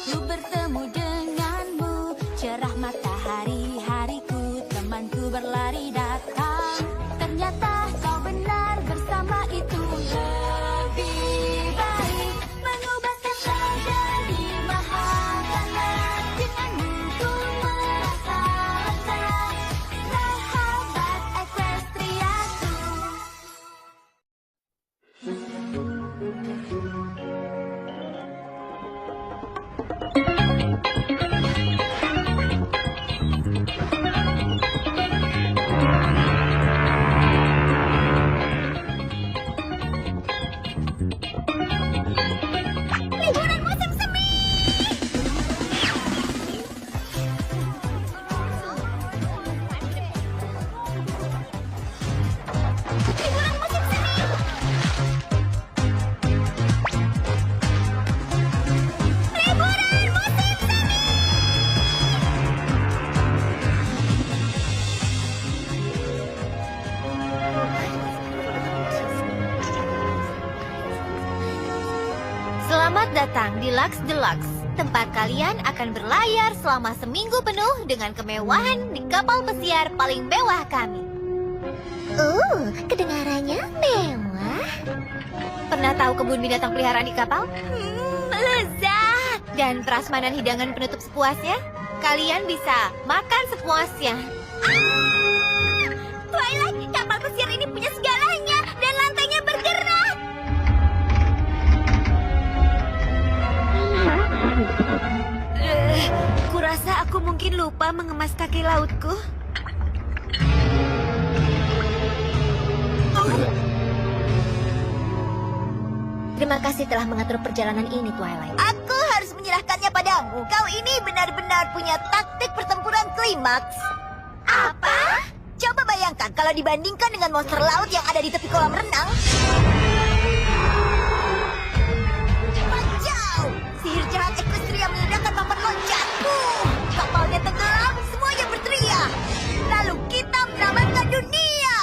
Ku bertemu denganmu, cerah matahari hariku, temanku berlari datang. Ternyata kau benar, bersama itu lebih baik. Mengubahkan menjadi bahagia, denganmu ku merasa lega. Sahabat Equestriaku. Liburan musim semi. Liburan musim semi. Liburan musim semi. Selamat datang di Lux Deluxe. Tempat kalian akan berlayar selama seminggu penuh dengan kemewahan di kapal pesiar paling mewah kami. Kedengarannya mewah. Pernah tahu kebun binatang peliharaan di kapal? Lezat. Dan prasmanan hidangan penutup sepuasnya? Kalian bisa makan sepuasnya. Twilight, kapal pesiar ini punya segalanya dan lantainya bergerak. Kurasa aku mungkin lupa mengemas kaki lautku. Terima kasih telah mengatur perjalanan ini, Twilight. Aku harus menyerahkannya padamu. Kau ini benar-benar punya taktik pertempuran klimaks. Apa? Coba bayangkan kalau dibandingkan dengan monster laut yang ada di tepi kolam renang. Jauh! Sihir jahat Equestria meledakkan papan loncat. Kapalnya tenggelam, semuanya berteriak. Lalu kita menamatkan dunia.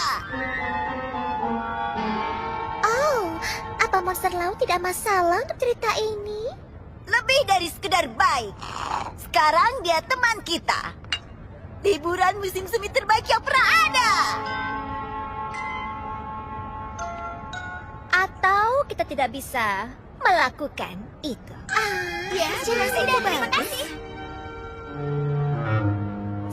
Apa monster laut tidak masalah untuk cerita ini? Lebih dari sekedar baik. Sekarang dia teman kita. Liburan musim semi terbaik yang pernah ada. Atau kita tidak bisa melakukan itu. Ya, jelas tidak. Terima kasih.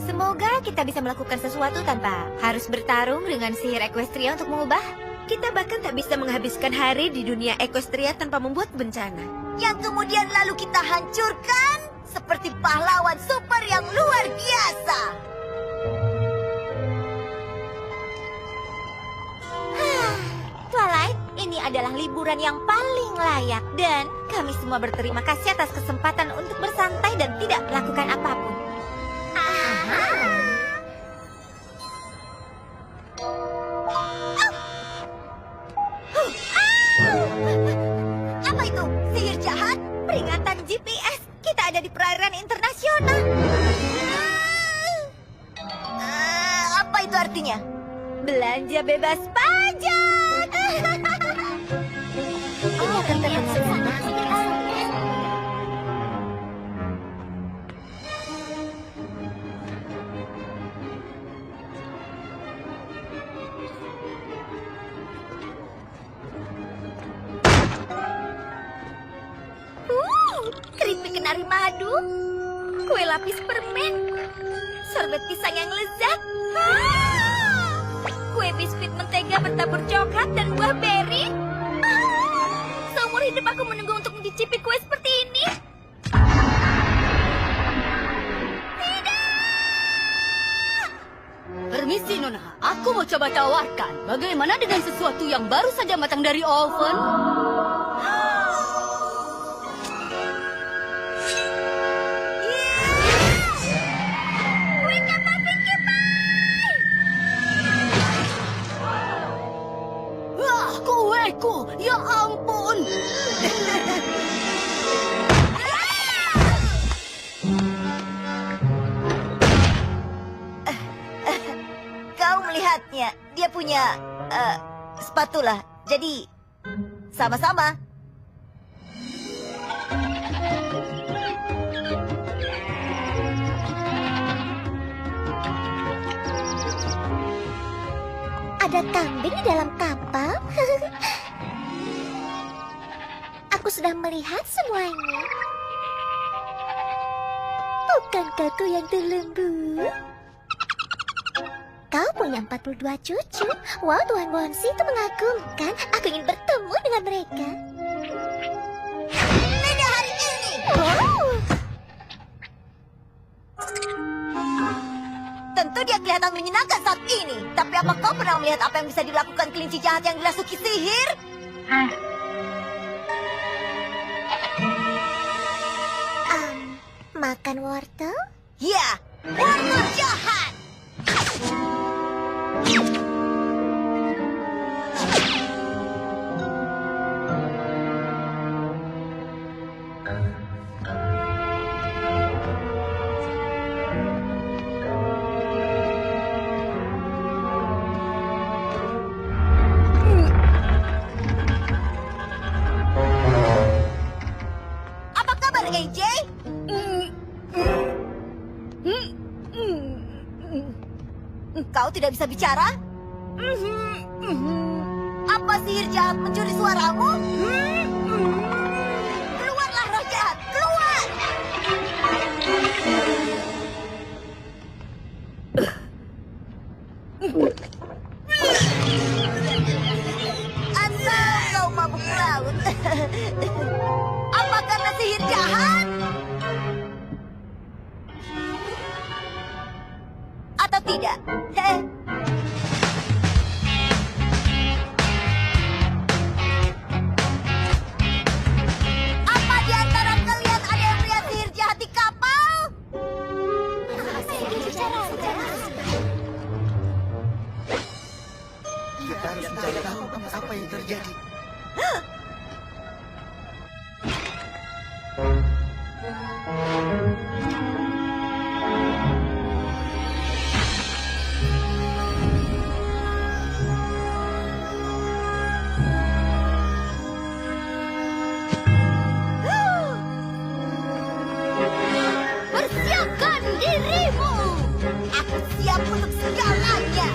Semoga kita bisa melakukan sesuatu tanpa harus bertarung dengan sihir Equestria untuk mengubah. Kita bahkan tak bisa menghabiskan hari di dunia Equestria tanpa membuat bencana. Yang kemudian lalu kita hancurkan seperti pahlawan super yang luar biasa. Twilight, ini adalah liburan yang paling layak. Dan kami semua berterima kasih atas kesempatan untuk bersantai dan tidak melakukan apapun. Apa itu? Sihir jahat? Peringatan GPS. Kita ada di perairan internasional. Apa itu artinya? Belanja bebas pajak. Ini akan terdengar sangat keripik kenari madu, kue lapis permen, sorbet pisang yang lezat, kue biskuit mentega bertabur coklat dan buah beri. Seumur hidup aku menunggu untuk mencicipi kue seperti ini. Permisi, Nona. Aku mau coba tawarkan. Bagaimana dengan sesuatu yang baru saja matang dari oven? Kueku, ya ampun. Kau melihatnya, dia punya Spatula. Jadi, sama-sama. Ada kambing di dalam kapal? Aku sudah melihat semuanya. Bukankah kau yang terlembut? Kau punya 42 cucu. Wow, Tuan Wonsi itu mengagumkan. Aku ingin bertemu dengan mereka. Tidak hari ini! Wow. Tentu dia kelihatan menyenangkan saat ini. Tapi apa kau pernah melihat apa yang bisa dilakukan kelinci jahat yang dirasuki sihir? Makan wortel? Ya, wortel jahat! Apa kabar, AJ? Kau tidak bisa bicara? Apa sihir jahat mencuri suaramu? Keluarlah roh jahat, keluar! Atau kau mabuk laut? Apa karena sihir jahat? Atau tidak? Apa di antara kalian ada yang melihat sihir jahat di kapal? Kita harus mencari tahu apa yang terjadi. Persiapkan dirimu. Aku siap untuk segalanya.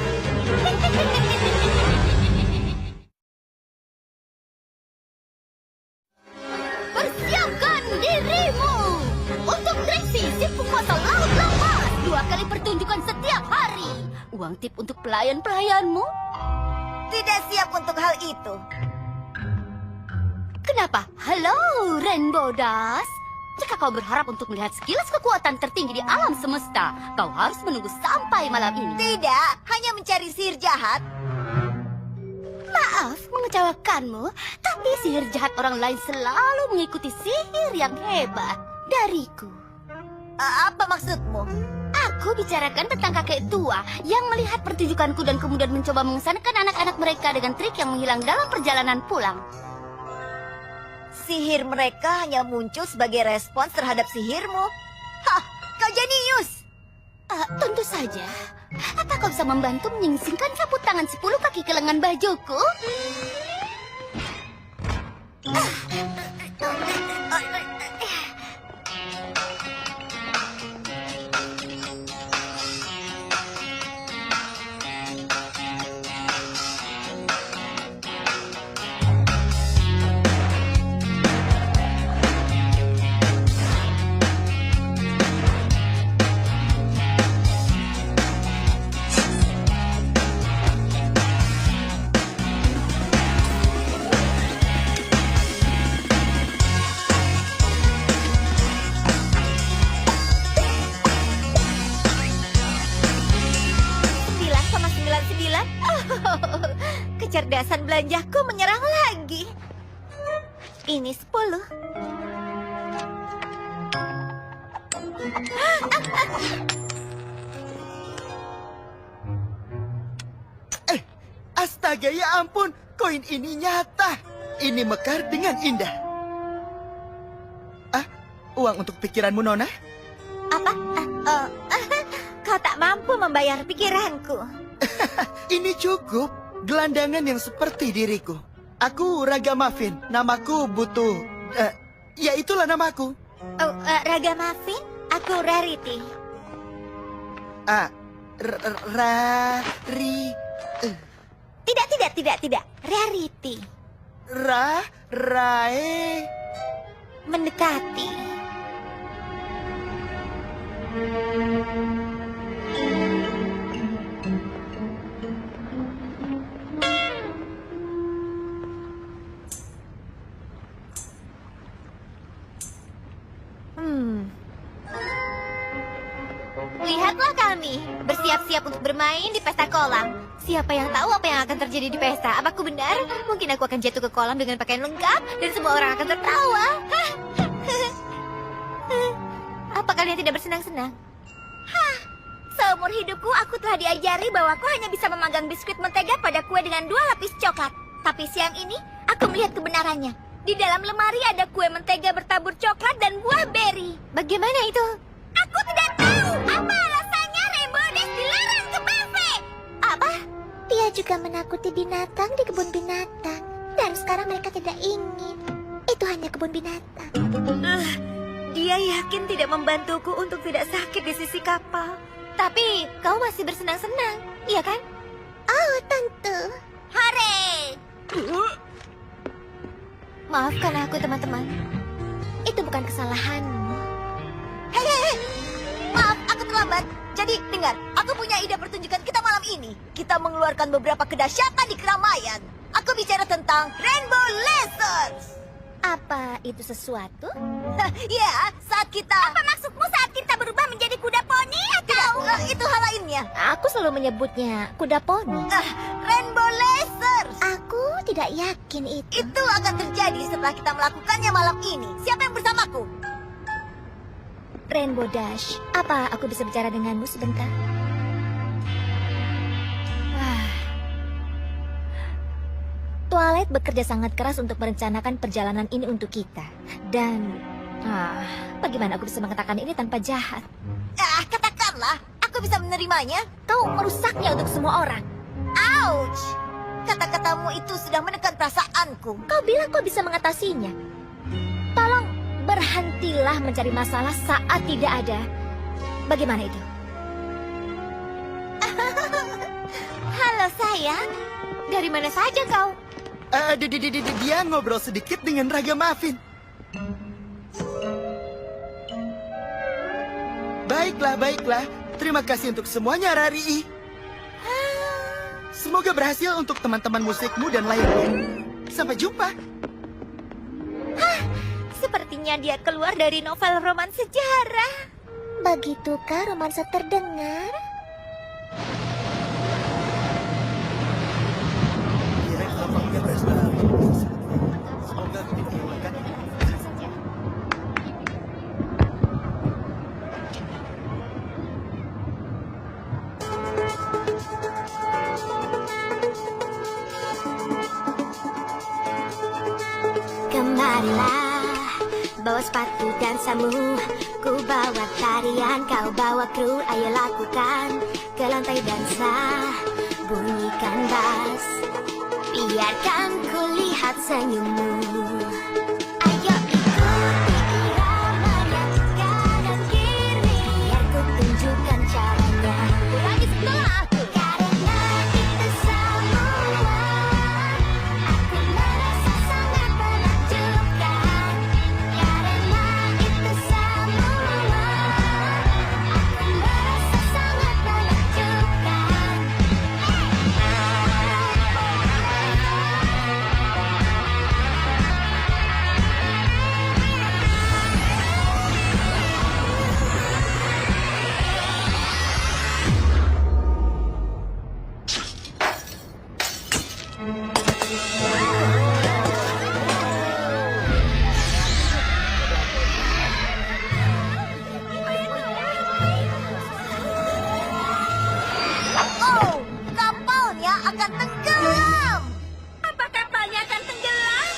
Persiapkan dirimu untuk Trixie, si penguasa laut lepas. 2 kali pertunjukan setiap hari. Uang tip untuk pelayan-pelayanmu? Tidak siap untuk hal itu. Kenapa? Halo, Rainbow Dash. Jika kau berharap untuk melihat sekilas kekuatan tertinggi di alam semesta, kau harus menunggu sampai malam ini. Tidak, hanya mencari sihir jahat. Maaf mengecewakanmu, tapi sihir jahat orang lain selalu mengikuti sihir yang hebat dariku. Apa maksudmu? Aku bicarakan tentang kakek tua yang melihat pertunjukanku dan kemudian mencoba mengesankan anak-anak mereka dengan trik yang menghilang dalam perjalanan pulang. Sihir mereka hanya muncul sebagai respons terhadap sihirmu. Hah, kau jenius! Tentu saja. Apa kau bisa membantu menyingsingkan sapu tangan 10 kaki ke lengan bajuku? Kecerdasan belanjaku menyerang lagi. Ini 10. Astaga, ya ampun, koin ini nyata. Ini mekar dengan indah. Uang untuk pikiranmu, Nona? Apa? Kau tak mampu membayar pikiranku. Ini cukup. gelandangan yang seperti diriku. Aku Raga Muffin. Namaku butuh... ya itulah namaku. Oh, Raga Muffin, aku Rarity. Tidak. Rarity. Rae... Mendekati. Lihatlah kami, bersiap-siap untuk bermain di pesta kolam. Siapa yang tahu apa yang akan terjadi di pesta? Apaku benar? Mungkin aku akan jatuh ke kolam dengan pakaian lengkap dan semua orang akan tertawa. Apa kalian tidak bersenang-senang? Seumur hidupku aku telah diajari bahwa aku hanya bisa memanggang biskuit mentega pada kue dengan 2 lapis coklat. Tapi siang ini aku melihat kebenarannya. Di dalam lemari ada kue mentega bertabur coklat dan buah beri. Bagaimana itu? Aku tidak tahu apa alasannya Rainbow Dash dilarang ke buffet. Apa? Dia juga menakuti binatang di kebun binatang. Dan sekarang mereka tidak ingin. Itu hanya kebun binatang. Dia yakin tidak membantuku untuk tidak sakit di sisi kapal. Tapi kau masih bersenang-senang, iya kan? Oh, tentu. Hore! Maafkan aku, teman-teman. Itu bukan kesalahanmu. Hei, maaf, aku terlambat. Jadi, dengar, aku punya ide pertunjukan kita malam ini. Kita mengeluarkan beberapa kedahsyatan di keramaian. Aku bicara tentang Rainbow Lasers. Apa itu sesuatu? Ya, saat kita... Apa maksudmu saat kita berubah menjadi kuda poni atau... Tidak, itu hal lainnya. Aku selalu menyebutnya kuda poni. Rainbow Lasers. Aku tidak yakin itu. Itu akan terjadi setelah kita melakukannya malam ini. Siapa yang bersamaku? Rainbow Dash, apa aku bisa bicara denganmu sebentar? Twilight bekerja sangat keras untuk merencanakan perjalanan ini untuk kita. Dan... bagaimana aku bisa mengatakan ini tanpa jahat? Katakanlah, aku bisa menerimanya. Kau merusaknya untuk semua orang. Ouch! Kata-katamu itu sudah menekan perasaanku. Kau bilang kau bisa mengatasinya. Tolong berhentilah mencari masalah saat tidak ada. Bagaimana itu? Halo sayang, dari mana saja kau? Dia ngobrol sedikit dengan Raga Muffin. Baiklah. Terima kasih untuk semuanya, Rari. Semoga berhasil untuk teman-teman musikmu dan lainnya. Sampai jumpa. Sepertinya dia keluar dari novel roman sejarah. Begitukah romansa terdengar? Kemarilah, bawa sepatu dan samu. Ku bawa tarian, kau bawa kru. Ayo lakukan ke lantai dansa. Bunyikan bass, biarkan ku lihat senyummu. Ayo ikuti iramanya kanan kiri. Biar ku tunjukkan caranya. Lagi setelah aku. Karena itu semua aku merasa sangat menakjubkan. Karena itu semua aku merasa sangat menakjubkan. Oh, kapalnya akan tenggelam. Apa kapalnya akan tenggelam?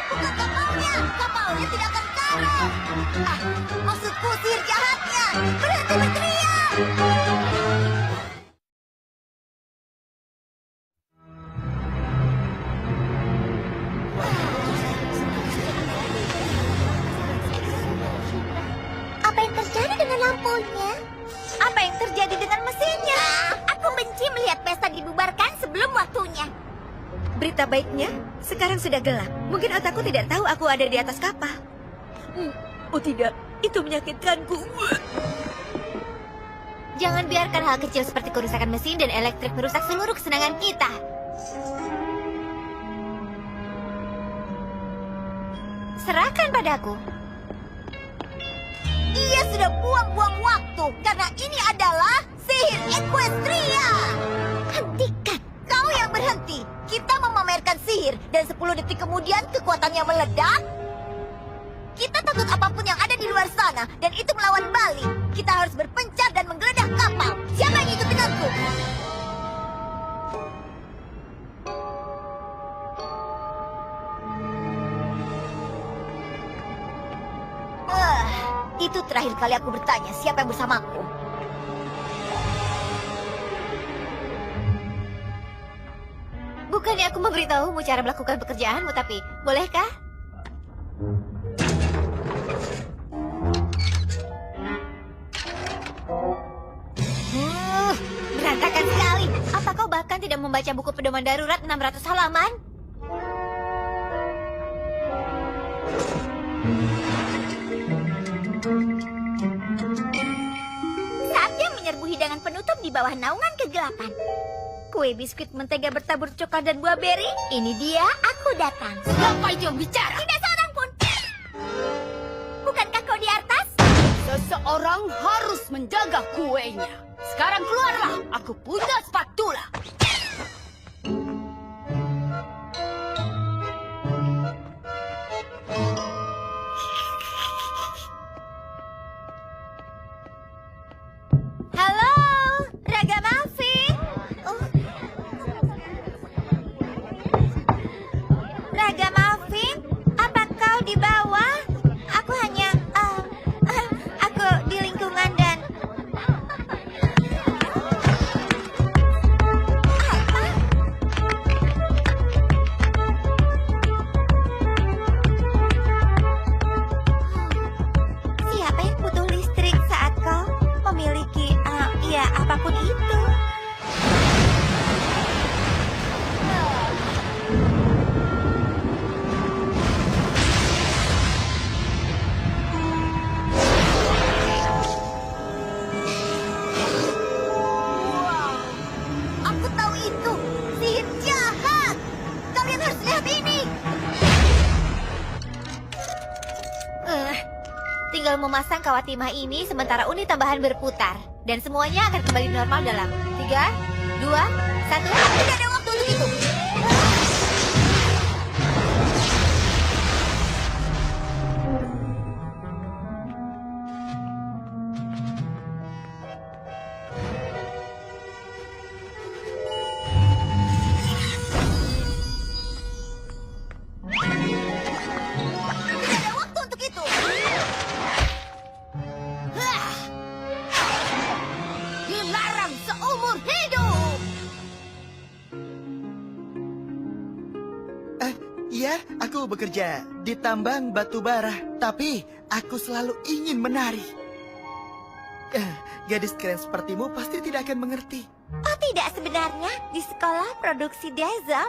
Bukan kapalnya tidak akan karam. Maksudku sihir jahatnya. Berhenti berteriak. Berita baiknya, sekarang sudah gelap. Mungkin otakku tidak tahu aku ada di atas kapal. Oh tidak, itu menyakitkanku. Jangan biarkan hal kecil seperti kerusakan mesin dan elektrik merusak seluruh kesenangan kita. Serahkan padaku. Dia sudah buang-buang waktu karena ini adalah sihir Equestria. Hentikan. Kau yang berhenti. Kita memamerkan sihir dan 10 detik kemudian kekuatannya meledak. Kita takut apapun yang ada di luar sana dan itu melawan balik. Kita harus berpencar dan menggeledah kapal. Siapa yang ikut denganku? Itu terakhir kali aku bertanya siapa yang bersamaku. Bukannya aku memberitahumu cara melakukan pekerjaanmu, tapi bolehkah? Berantakan sekali. Apa kau bahkan tidak membaca buku pedoman darurat 600 halaman? Saatnya menyerbu hidangan penutup di bawah naungan kegelapan. Kue biskuit mentega bertabur coklat dan buah beri. Ini dia, aku datang. Siapa itu yang bicara? Tidak seorang pun. Bukankah kau di atas? Seseorang harus menjaga kuenya. Sekarang keluarlah, aku punya spatula. Halo, Raga Muffin. Raga Muffin, apa kau di bawah? Aku hanya, aku di lingkungan dan... Siapa yang butuh listrik saat kau memiliki, ya apapun itu? Aku tahu itu. Sihir jahat. Kalian harus lihat ini. Tinggal memasang kawat timah ini sementara unit tambahan berputar. Dan semuanya akan kembali normal dalam 3, 2, 1. Tidak ada waktu untuk itu. Tidak ada waktu untuk itu. Dilarang seumur hidup. Iya, aku bekerja di tambang batu bara, tapi aku selalu ingin menari. Gadis keren sepertimu pasti tidak akan mengerti. Oh tidak, sebenarnya di sekolah produksi Diesel,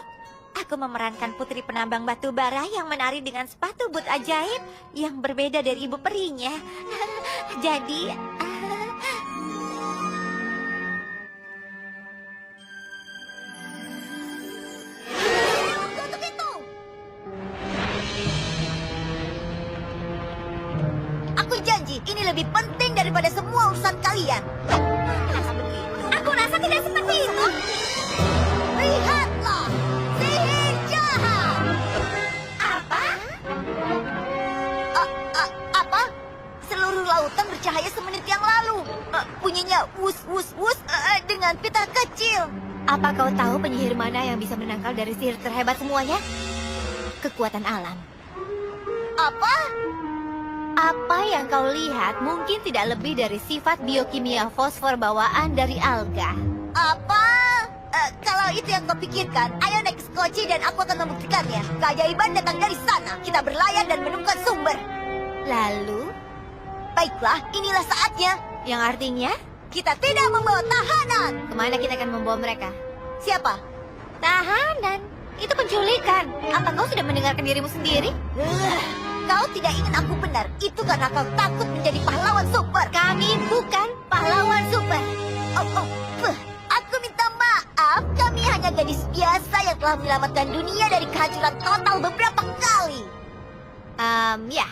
aku memerankan putri penambang batu bara yang menari dengan sepatu boot ajaib yang berbeda dari ibu perinya. Jadi, Untuk itu. Aku janji ini lebih penting daripada semua urusan kalian. aku rasa tidak seperti itu. Lihatlah. Sihir jahat. Apa? Apa? Seluruh lautan bercahaya semenit yang lalu. Bunyinya wus wus wus dengan pita kecil. Apa kau tahu penyihir mana yang bisa menangkal dari sihir terhebat semuanya? Kekuatan alam. Apa? Apa yang kau lihat mungkin tidak lebih dari sifat biokimia fosfor bawaan dari alga. Apa? Kalau itu yang kau pikirkan, ayo naik ke skoci dan aku akan membuktikannya. Keajaiban datang dari sana. Kita berlayar dan menemukan sumber. Lalu, Baiklah, inilah saatnya. yang artinya, Kita tidak membawa tahanan. kemana kita akan membawa mereka? Siapa? Tahanan. Itu penculikan. Apa kau sudah mendengarkan dirimu sendiri? Kau tidak ingin aku benar. Itu karena kau takut menjadi pahlawan super. Kami bukan Pahlawan super. Aku minta maaf. Kami hanya gadis biasa yang telah menyelamatkan dunia dari kehancuran total beberapa kali. ya.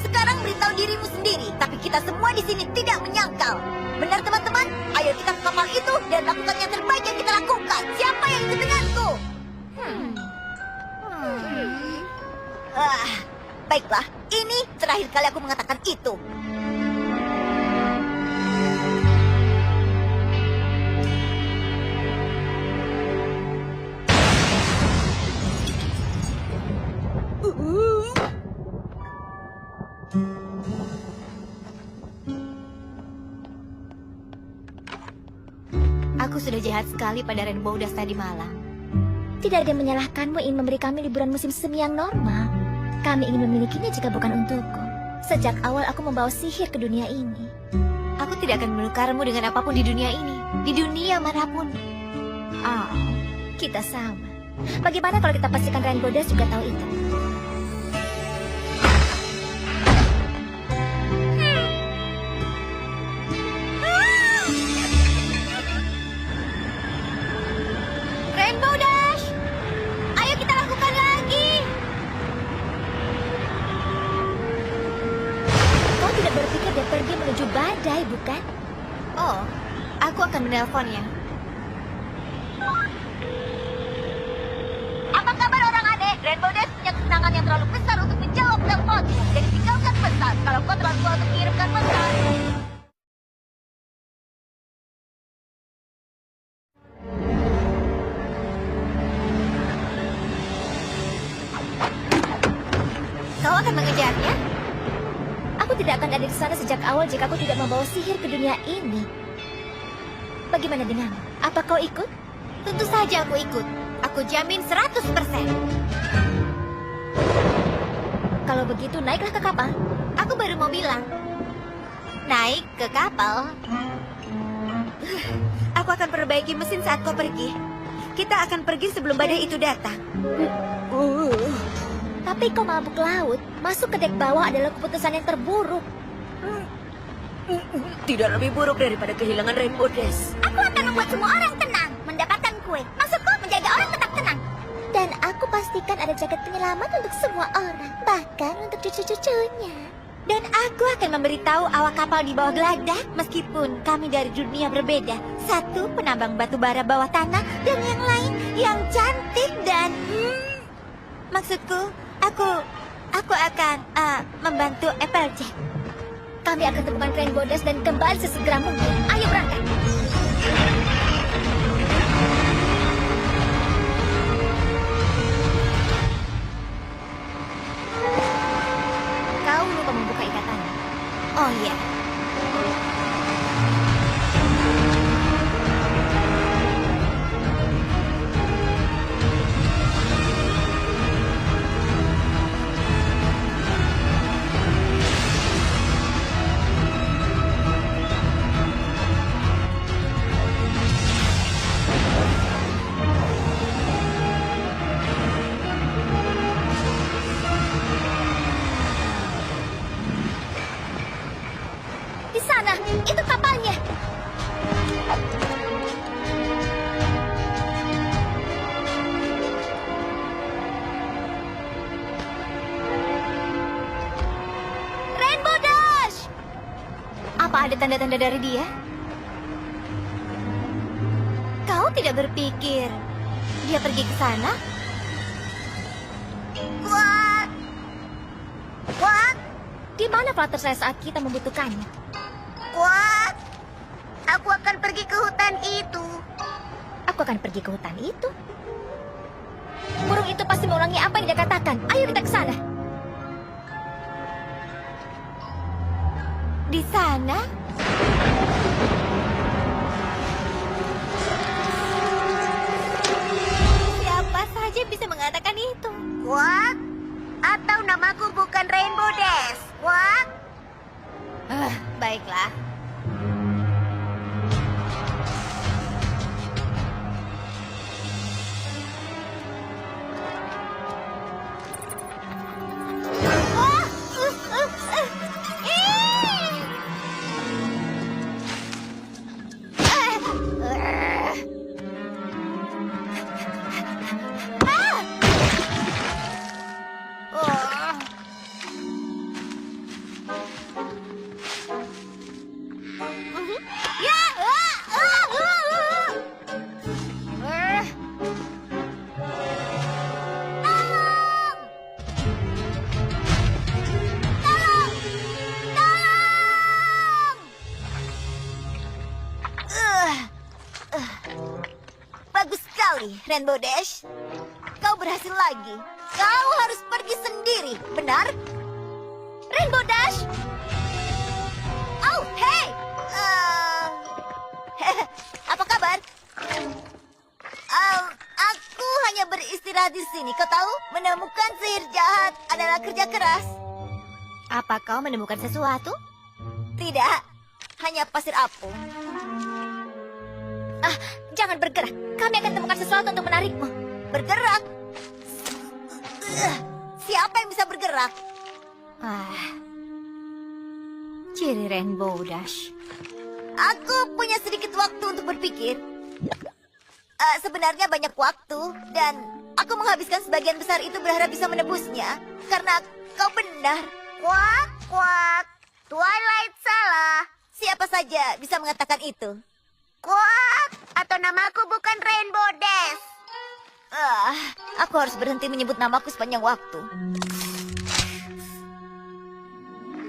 Sekarang beritahu dirimu sendiri. Tapi kita semua di sini tidak menyangkal. Benar teman-teman? Ayo kita ke kapal itu dan lakukan yang terbaik yang kita lakukan. Siapa yang ikut denganku? Baiklah, ini terakhir kali aku mengatakan itu. Aku sudah jahat sekali pada Rainbow Dash tadi malam. Tidak ada yang menyalahkanmu ingin memberi kami liburan musim semi yang normal. Kami ingin memilikinya jika bukan untukku. Sejak awal aku membawa sihir ke dunia ini. Aku tidak akan menukarmu dengan apapun di dunia ini. Di dunia manapun. Oh, kita sama. Bagaimana kalau kita pastikan Rainbow Dash juga tahu itu? Rainbow Dash! Ayo kita lakukan lagi! Kau tidak berpikir dia pergi menuju badai, bukan? Oh, aku akan menelponnya. Apa kabar orang aneh? Rainbow Dash punya kesenangan yang terlalu besar untuk menjawab teleponmu. Jadi tinggalkan pesan kalau kau terlalu tua untuk mengirimkan pesan. Kau akan mengejarnya? Aku tidak akan ada di sana sejak awal jika aku tidak membawa sihir ke dunia ini. Bagaimana denganmu? Apa kau ikut? Tentu saja aku ikut. Aku jamin 100%. Kalau begitu, naiklah ke kapal. Aku baru mau bilang. Naik ke kapal. Aku akan perbaiki mesin saat kau pergi. Kita akan pergi sebelum badai itu datang. Tapi kau mabuk laut. Masuk ke dek bawah adalah keputusan yang terburuk. Tidak lebih buruk daripada kehilangan Rainbow Dash. Aku akan membuat semua orang tenang. Mendapatkan kue. Maksudku menjaga orang tetap tenang. Dan aku pastikan ada jaket penyelamat untuk semua orang. Bahkan untuk cucu-cucunya. Dan aku akan memberitahu awak kapal di bawah geladak, meskipun kami dari dunia berbeda. Satu penambang batu bara bawah tanah, dan yang lain yang cantik dan... maksudku, aku akan membantu Applejack. Kami akan temukan Rainbow Dash dan kembali sesegera mungkin. Ayo berangkat. Kau lupa membuka ikatannya. Oh iya. Di sana, itu kapalnya. Rainbow Dash! Apa ada tanda-tanda dari dia? Kau tidak berpikir dia pergi ke sana? Kuat! Kuat! Di mana flutter saya saat kita membutuhkannya? Kuat! Aku akan pergi ke hutan itu. Aku akan pergi ke hutan itu. Burung itu pasti mengulangi apa yang dia katakan. Ayo kita ke sana. Di sana? Siapa saja bisa mengatakan itu? Kuat? Atau namaku bukan Rainbow Dash? Kuat? Baiklah. sekali, Rainbow Dash. Kau berhasil lagi. Kau harus pergi sendiri, benar? Rainbow Dash! Oh, hey! Apa kabar? Aku hanya beristirahat di sini. Kau tahu, menemukan sihir jahat adalah kerja keras. Apa kau menemukan sesuatu? Tidak, hanya pasir apung. Jangan bergerak. Kami akan temukan sesuatu untuk menarikmu. Bergerak? Siapa yang bisa bergerak? Ciri Rainbow Dash. Aku punya sedikit waktu untuk berpikir. Sebenarnya banyak waktu, dan aku menghabiskan sebagian besar itu berharap bisa menebusnya. Karena kau benar. Kuak, kuak. Twilight salah. Siapa saja bisa mengatakan itu. Kuak, atau namaku bukan Rainbow Dash. Aku harus berhenti menyebut namaku sepanjang waktu.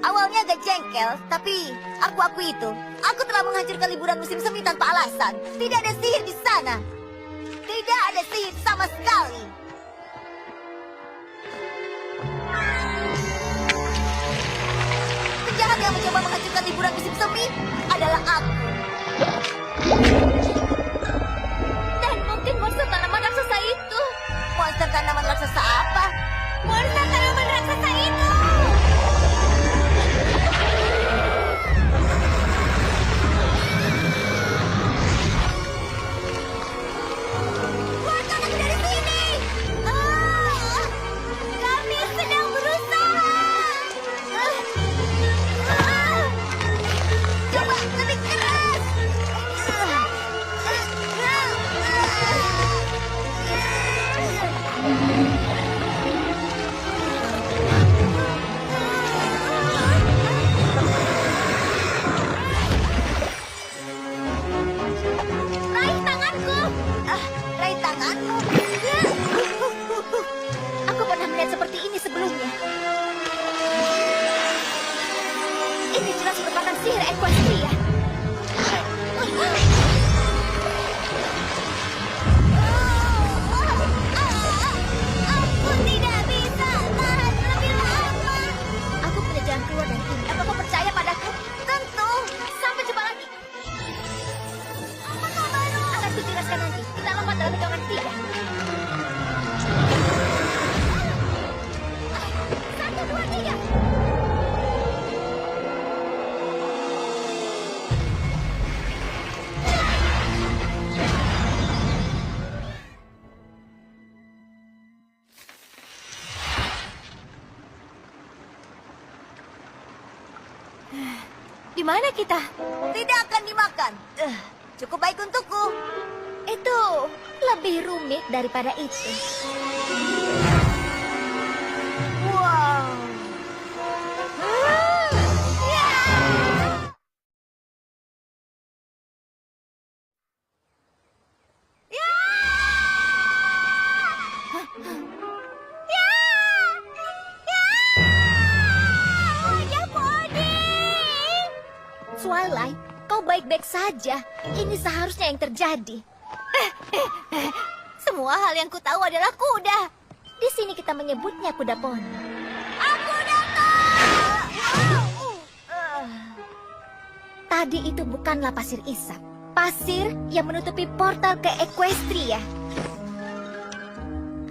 Awalnya agak jengkel, tapi aku akui itu. Aku telah menghancurkan liburan musim semi tanpa alasan. Tidak ada sihir di sana. Tidak ada sihir sama sekali. Penjahat yang mencoba menghancurkan liburan musim semi adalah aku. Dan mungkin monster tanaman raksasa itu. Monster tanaman raksasa apa? Monster tanaman raksasa itu! Keluarkan aku dari sini! Kami sedang berusaha! Coba lebih keras! Raih tanganku! Raih tanganmu! Aku pernah melihat seperti ini sebelumnya. Ini jelas merupakan sihir Equestria. Aku tidak bisa tahan lebih lama. Aku punya jalan keluar dari ini. Apa kau percaya padaku? Tentu. Sampai jumpa lagi. Akan kujelaskan nanti. Kita lompat dalam hitungan 3. 1, 2, 3. Di mana kita? Tidak akan dimakan. Cukup baik untukku. Itu lebih rumit daripada itu. Wow. Twilight, kau baik-baik saja. Ini seharusnya yang terjadi. Semua hal yang ku tahu adalah kuda. Di sini kita menyebutnya kuda poni. Aku datang. Tadi itu bukanlah pasir isap. Pasir yang menutupi portal ke Equestria.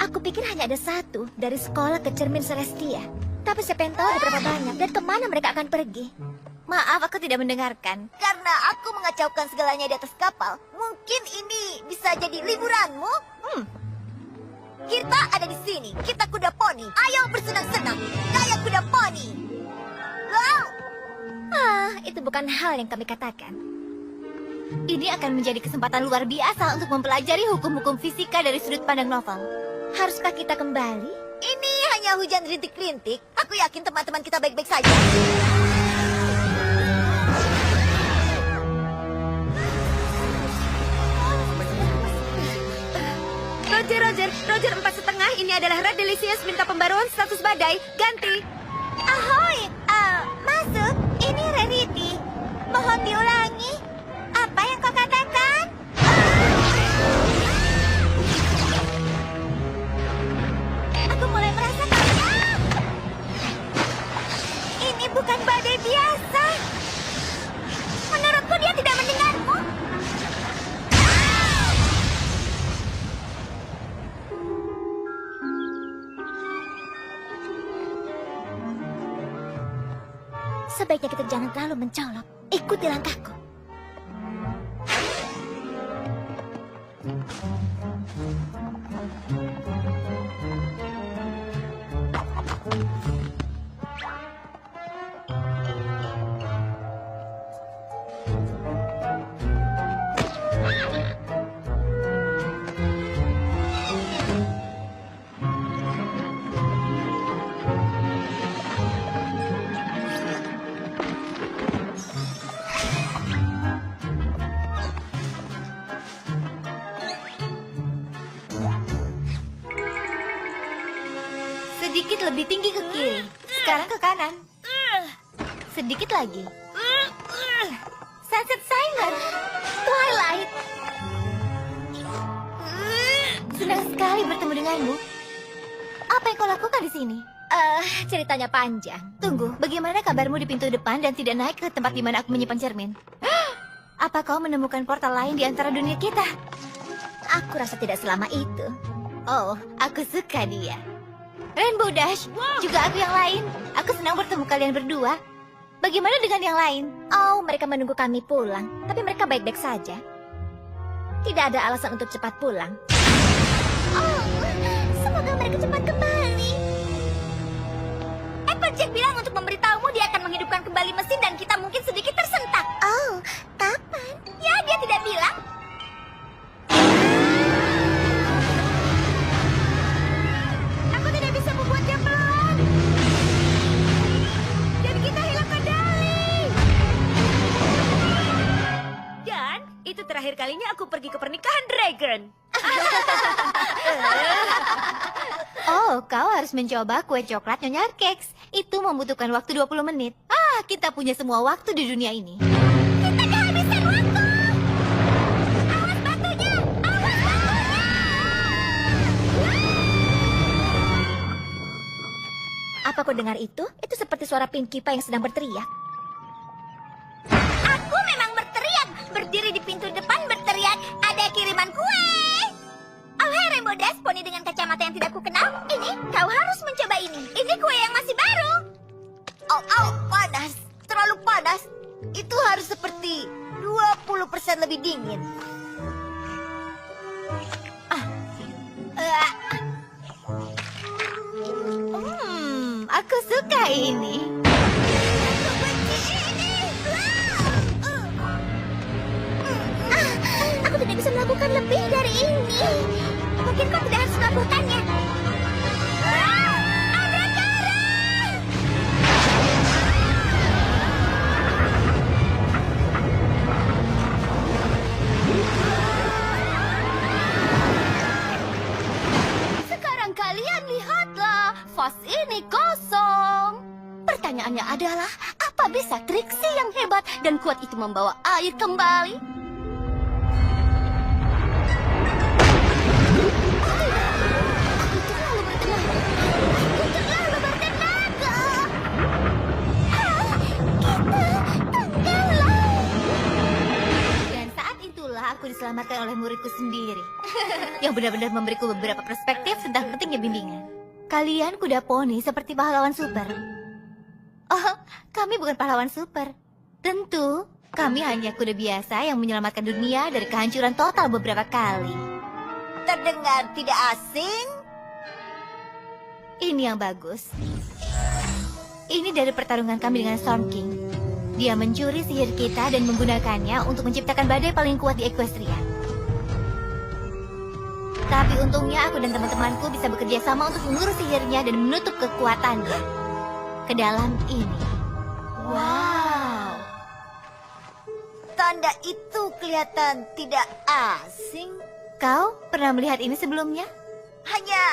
Aku pikir hanya ada satu dari sekolah ke cermin Celestia. Tapi siapa yang tahu ada berapa banyak dan kemana mereka akan pergi. Maaf, aku tidak mendengarkan. Karena aku mengacaukan segalanya di atas kapal, mungkin ini bisa jadi liburanmu. Kita ada di sini. Kita kuda poni. Ayo bersenang-senang. Gaya kuda poni. Wow. Itu bukan hal yang kami katakan. Ini akan menjadi kesempatan luar biasa untuk mempelajari hukum-hukum fisika dari sudut pandang novel. Haruskah kita kembali? Ini hanya hujan rintik-rintik. Aku yakin teman-teman kita baik-baik saja. Roger 4,5. Ini adalah Red Delicious minta pembaruan status badai. Ganti. Ahoy, masuk. Ini Rarity. Mohon diulangi. Apa yang kau katakan? sebaiknya kita jangan terlalu mencolok. Ikuti langkahku. Sedikit lebih tinggi ke kiri. Sekarang ke kanan. Sedikit lagi. Sunset Silent. Twilight. Senang sekali bertemu denganmu. Apa yang kau lakukan di sini? Ceritanya panjang. Tunggu, bagaimana kabarmu di pintu depan dan tidak naik ke tempat di mana aku menyimpan cermin? Apa kau menemukan portal lain di antara dunia kita? Aku rasa tidak selama itu. Oh, aku suka dia. Rainbow Dash, juga aku yang lain. Aku senang bertemu kalian berdua. Bagaimana dengan yang lain? Oh, mereka menunggu kami pulang. Tapi mereka baik-baik saja. Tidak ada alasan untuk cepat pulang. Oh, semoga mereka cepat kembali. Applejack bilang untuk memberitahumu dia akan menghidupkan kembali mesin dan kita mungkin sedikit tersentak. Oh, kapan? Ya, dia tidak bilang. Aku tidak bisa membuatnya pelan. Dan kita hilang kendali. Dan itu terakhir kalinya aku pergi ke pernikahan Dragon. Oh, kau harus mencoba kue coklat Nyonya Cakes. Itu membutuhkan waktu 20 menit. Kita punya semua waktu di dunia ini. Kita kehabisan waktu. Awas batunya. Awas batunya. Apa kau dengar itu? Itu seperti suara Pinkie Pie yang sedang berteriak. Aku memang berteriak. Berdiri di pintu depan berteriak. Ada kiriman kue. Oh, hai Rainbow Dash, poni dengan kacamata yang tidak kukenal. Ini, kau harus mencoba ini. Ini kue yang masih baru. Au, panas. Terlalu panas. Itu harus seperti 20% lebih dingin. Aku suka ini. Aku tidak bisa melakukan lebih dari ini. Mungkin kau tidak harus melakukannya. Ada karang! Sekarang kalian lihatlah, vas ini kosong. Pertanyaannya adalah, apa bisa Trixie yang hebat dan kuat itu membawa air kembali? Dan saat itulah aku diselamatkan oleh muridku sendiri. Yang benar-benar memberiku beberapa perspektif tentang pentingnya bimbingan. Kalian kuda poni seperti pahlawan super. Oh, kami bukan pahlawan super. Tentu, kami hanya kuda biasa yang menyelamatkan dunia dari kehancuran total beberapa kali. Terdengar tidak asing? Ini yang bagus. Ini dari pertarungan kami dengan Storm King. Dia mencuri sihir kita dan menggunakannya untuk menciptakan badai paling kuat di Equestria. Tapi untungnya aku dan teman-temanku bisa bekerja sama untuk mengurus sihirnya dan menutup kekuatannya ke dalam ini. Wow. Tanda itu kelihatan tidak asing. Kau pernah melihat ini sebelumnya? Hanya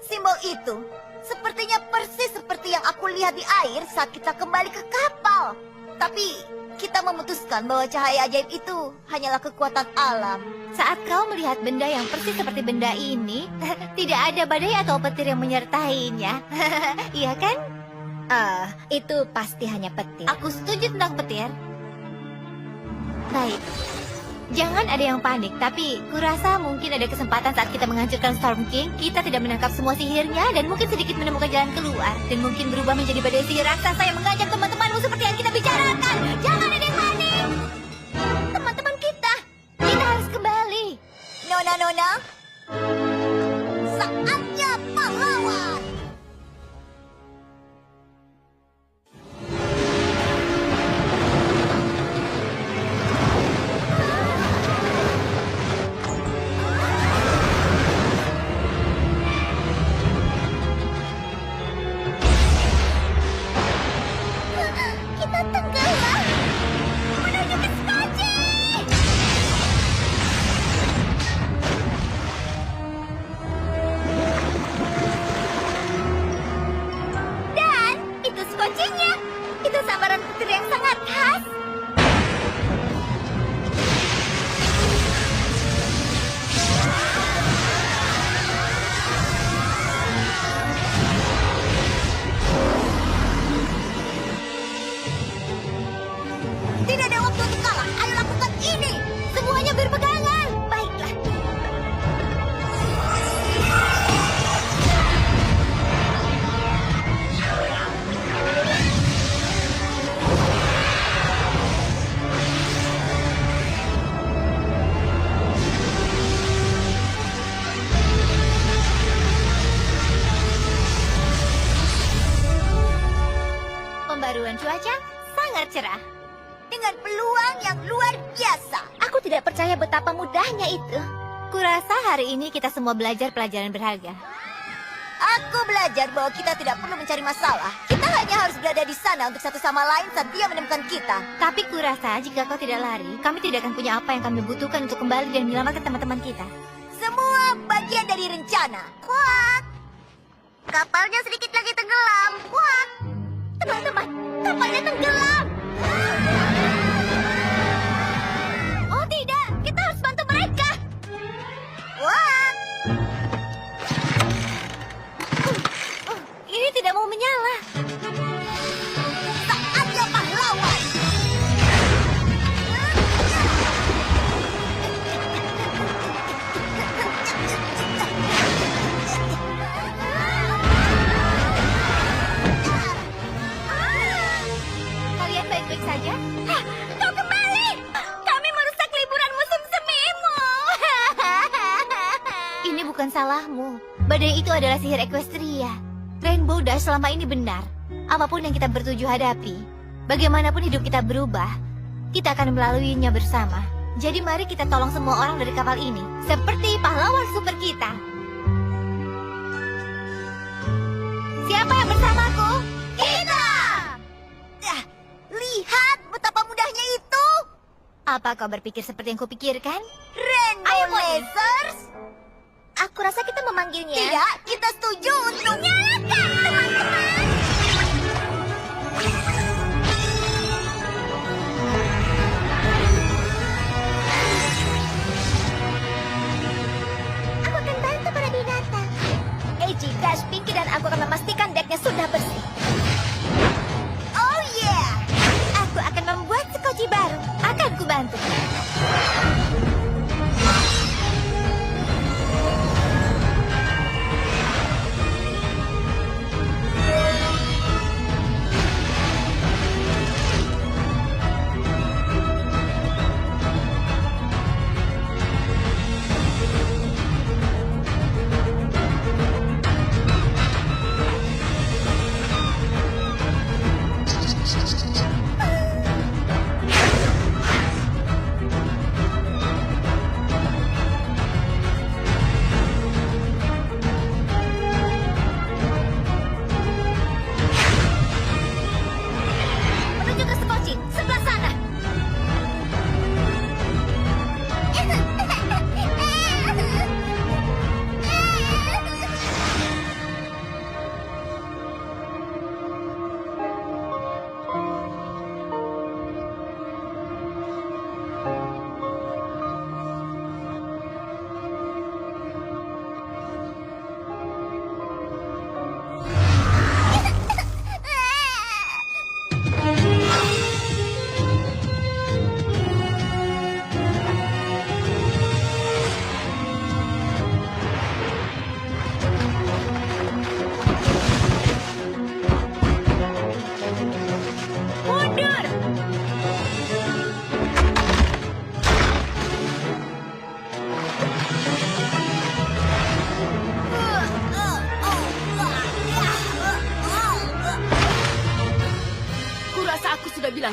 simbol itu sepertinya persis seperti yang aku lihat di air saat kita kembali ke kapal. Tapi kita memutuskan bahwa cahaya ajaib itu hanyalah kekuatan alam. Saat kau melihat benda yang persis seperti benda ini, tidak ada badai atau petir yang menyertainya. Iya kan? Itu pasti hanya petir. Aku setuju tentang petir. Baik. Jangan ada yang panik, tapi kurasa mungkin ada kesempatan saat kita menghancurkan Storm King, kita tidak menangkap semua sihirnya dan mungkin sedikit menemukan jalan keluar. Dan mungkin berubah menjadi badai sihir raksasa yang mengancam teman-temanmu seperti yang kita bicarakan. Jangan ada yang panik! Teman-teman kita. Kita harus kembali. Nona, saatnya pahlawan. Kita tenggelam menuju ke Skoci. Dan itu Skocinya. Itu sambaran petir yang sangat khas. Tidak ada waktu untuk kalah. Ayo lakukan ini. Semuanya berpegangan. Baiklah. Pembaruan cuaca sangat cerah. Dengan peluang yang luar biasa. Aku tidak percaya betapa mudahnya itu. Kurasa hari ini kita semua belajar pelajaran berharga. Aku belajar bahwa kita tidak perlu mencari masalah. Kita hanya harus berada di sana untuk satu sama lain saat dia menemukan kita. Tapi kurasa jika kau tidak lari, kami tidak akan punya apa yang kami butuhkan untuk kembali dan menyelamatkan teman-teman kita. Semua bagian dari rencana. Kuak. Kapalnya sedikit lagi tenggelam. Kuak. Teman-teman, kapalnya tenggelam. Oh tidak, kita harus bantu mereka. Wah, Ini tidak mau menyala. saatnya pahlawan. Kalian baik-baik saja? Hah, kau kembali. Kami merusak liburan musim semimu. Ini bukan salahmu. Badai itu adalah sihir Equestria. Rainbow Dash selama ini benar. Apapun yang kita bertuju hadapi, bagaimanapun hidup kita berubah, kita akan melaluinya bersama. Jadi mari kita tolong semua orang dari kapal ini, seperti pahlawan super kita. Siapa yang bersamaku? Kita! Lihat betapa mudahnya itu. Apa kau berpikir seperti yang kupikirkan? Rainbow Ayo, Moni. Lasers. Aku rasa kita memanggilnya. Tidak, kita setuju untuk Nyalakan, teman-teman. Aku akan bantu para binatang. Eiji, Dash, Pinky, dan aku akan memastikan decknya sudah bersih. Oh yeah. Aku akan membuat skoci baru. Akan kubantu.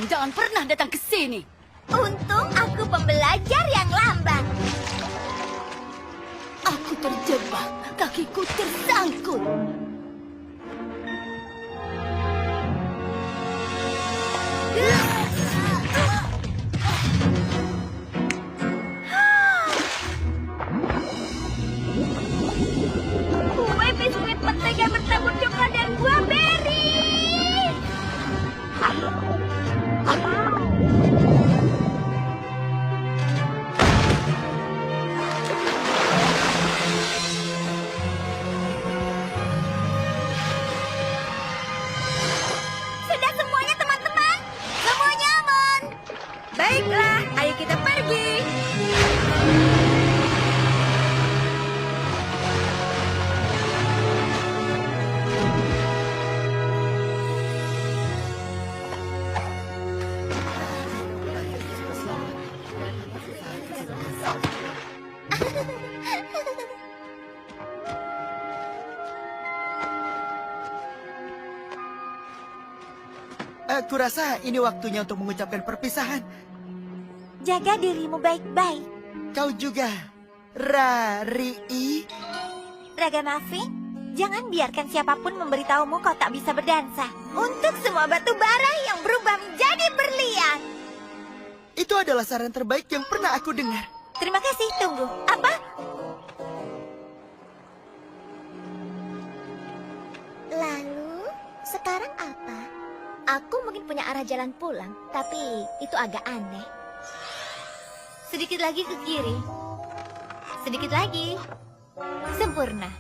sekarang jangan pernah datang ke sini. Untung aku pembelajar yang lambat. Aku terjebak, kakiku tersangkut. Kue biskuit mentega bertabur coklat dan buah beri. Sudah semuanya teman-teman? Semuanya aman. Baiklah, ayo kita pergi. Aku rasa ini waktunya untuk mengucapkan perpisahan. Jaga dirimu baik-baik. Kau juga, Rari. Raga Muffin, jangan biarkan siapapun memberitahumu kau tak bisa berdansa. Untuk semua batu bara yang berubah menjadi berlian. Itu adalah saran terbaik yang pernah aku dengar. Terima kasih, tunggu. Apa? Lalu, sekarang apa? Aku mungkin punya arah jalan pulang, tapi itu agak aneh. Sedikit lagi ke kiri. Sedikit lagi. Sempurna.